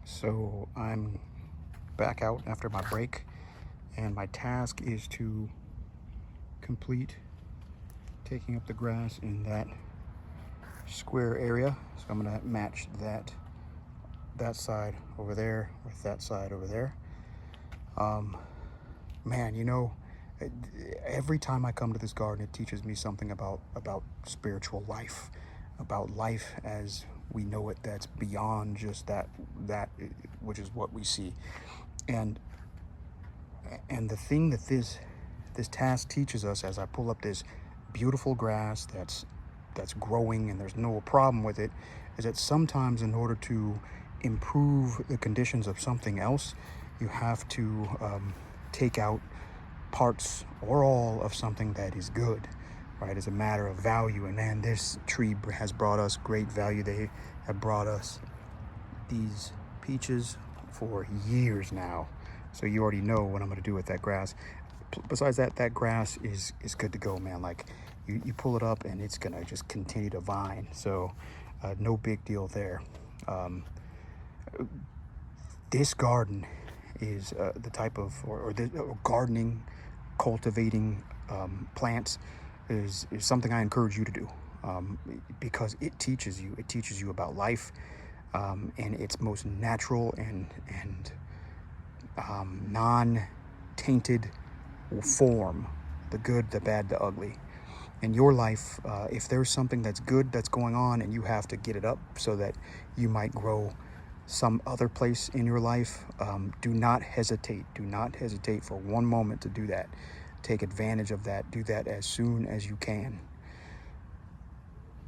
So I'm back out after my break, and my task is to complete taking up the grass in that square area. So I'm gonna match that side over there with that side over there. Man, every time I come to this garden, it teaches me something about spiritual life, about life as we know it. That's beyond just that which is what we see, and the thing that this task teaches us, as I pull up this beautiful grass that's growing and there's no problem with it, is that sometimes in order to improve the conditions of something else, you have to take out parts or all of something that is good, right? It's a matter of value. And man, this tree has brought us great value. They have brought us these peaches for years now. So you already know what I'm gonna do with that grass. Besides that grass is good to go, man. Like you pull it up and it's gonna just continue to vine. So no big deal there. This garden is the type of, or the gardening, cultivating plants is something I encourage you to do, because it teaches you about life in its most natural and non-tainted form: the good, the bad, the ugly. In your life, if there's something that's good that's going on and you have to get it up so that you might grow some other place in your life, do not hesitate. Do not hesitate for one moment to do that. Take advantage of that. Do that as soon as you can.